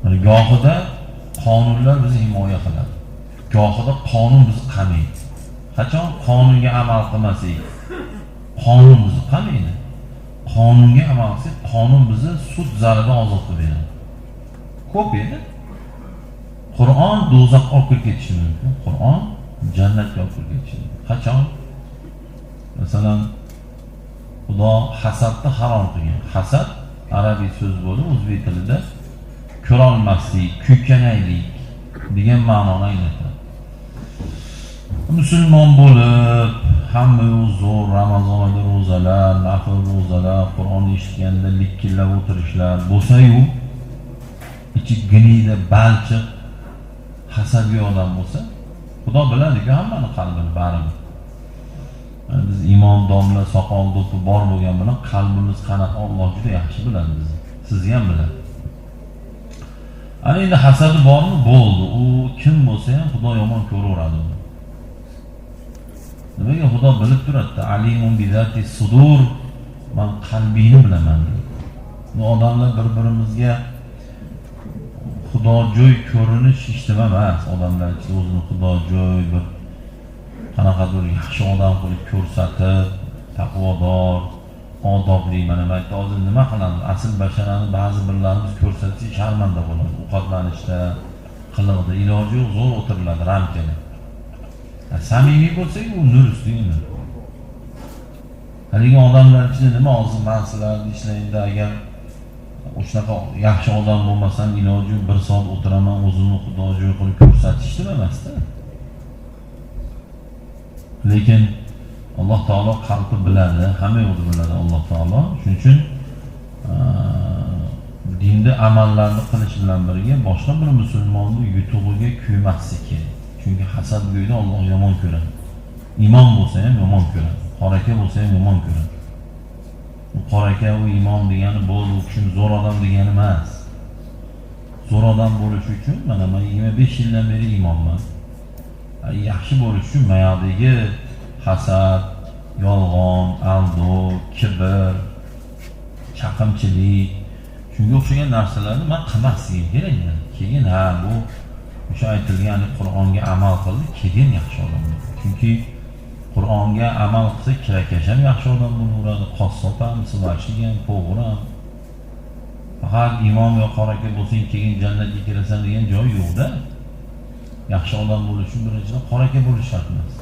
Gohida qonunlar bizni himoya qiladi. Gohida qonun bizni qamaydi. Qachon qonunga amal qilmasak, qonun bizni qamaydi. Qonunga amal qilsak, qonun bizni sud zalida ozod qilib beradi. Ko'p edi. Qur'on do'zaxga olib kirib ketishi mumkin. Qur'on jannatga olib kirib ketishi mumkin. Qachon? Masalan, Xudo hasadni harom qilgan. Hasad arabiy so'z bo'lib, o'zbek tilida ko'rolmaslik, kuykanaylik degan ma'noni anglatadi. Musulmon bo'lib, hamma zo'r Ramazon oyida ro'zalar, nafl ro'zalar, Qur'on eshitganda likkillab o'tirishlar bo'lsa-yu, ichi gniyda balchiq hasadga odam bo'lsa, Xudo biladi-ku hammani qalbini baribir. Biz imom, domla, soqol, do'pi bor bo'lgan bilan qalbimiz qanaqa Alloh juda yaxshi biladi bizni. Sizni ham biladi. Ana endi hasadi bormi? Bo'ldi. U kim bo'lsa ham Xudo yomon ko'raveradi. Nimaga Xudo bilib turadi? Alimun bizati sudur, men qalbini bilaman. Bu odamlar bir-birimizga xudojo'y ko'rinish ishtama emas. Odamlar o'zini xudojo'y bir qanaqadir yaxshi odam qilib ko'rsatib, taqvodor, odobli, mana mayda hozir nima qilamiz? Asl basharani ba'zi birlarimiz ko'rsatsa sharmanda bo'ladi. Ovqatlanishda, qiliqda iloji yo'q, zo'r o'tiriladi ramkada. Samimiy bo'lsak, u nur ustiga nur. Haligi odamlar ichida nima hozir men sizlarni ishlaydi, agar o'shaqa yaxshi odam bo'lmasam, iloji yo'q, bir soat o'tiraman, o'zimni xudojo'y qilib ko'rsatishdir emasda. Lekin Alloh taolo qalbi biladi, hamma yo'lni biladi Alloh taolo. Shuning uchun dinda amallarni qilish bilan birga boshqa bir musulmonni yutug'iga kuymaslik kerak. Chunki hasadgo'yni Alloh yomon ko'radi. Imom bo'lsa ham yomon ko'radi, qoraka bo'lsa ham yomon ko'radi. Bu qoraka u imom degani bo'ldi, u kishi zo'r odam degani emas. Zo'r odam bo'lish uchun mana men 25 yildan beri imomman. Yaxshi bo'lish uchun mayodagi hasad, yolg'on, aldov, kibr, chaqimchilik, shunga o'xshagan narsalarni men qilmasligim kerak. Keyin bu o'sha aytilgan Qur'onga amal qildi, keyin yaxshi odam bo'ladi. Chunki Qur'onga amal qilsa, kirakash ham yaxshi odam bo'laveradi, qassob ham, suvachlik ham, to'g'ri ham. Faqat imom yo qoraka bo'lsang, keyin jannatga kirasan degan joy yo'q-da. Yaxshi odam bo'lish uchun birinchidan qoraka bo'lish shart emas.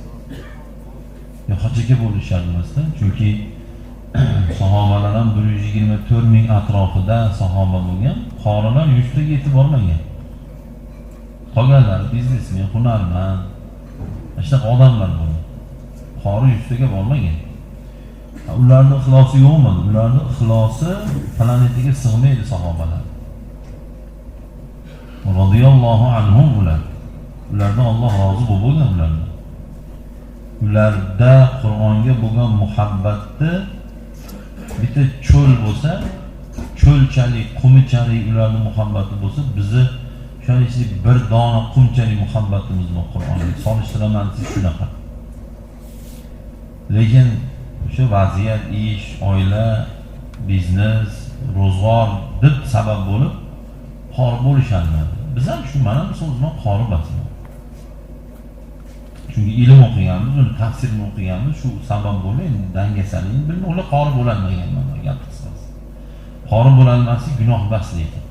Yo hojaka bo'lish shart emas-da. Chunki sahobalar ham 124 ming atrofida sahoba bo'lgan, qorilar 100 taga yetib bormagan. Qolganlar biznesmen, hunarmand, shunaqa odamlar bo'lgan. Qori 100 taga bormagan. Ularning ixlosi yo'qmi? Ularning ixlosi planetaga sig'maydi sahobalar. Radiyallohu anhum ular. Ulardan Alloh rozi bo'lgan ulardan. Ularda Qur'onga bo'lgan muhabbatni bitta cho'l bo'lsa, cho'lchalik, qumichalik ularning muhabbati bo'lsa, bizni shunchalik bir dona qumchalik muhabbatimiz bor Qur'onga. Solishtiraman siz shunaqa. Lekin o'sha vaziyat, ish, oila, biznes, ro'zg'or deb sabab bo'lib qori bo'lishadi. Biz ham shu mana bu so'zdan qori basmiz. Chunki ilm o'qiganmiz, uni tafsirini o'qiganmiz, shu sabab bo'lib dangasaligini bilmay, ular qori bo'lolmagan mana gap qisqasi. Qori bo'lolmaslik gunoh bas lekin.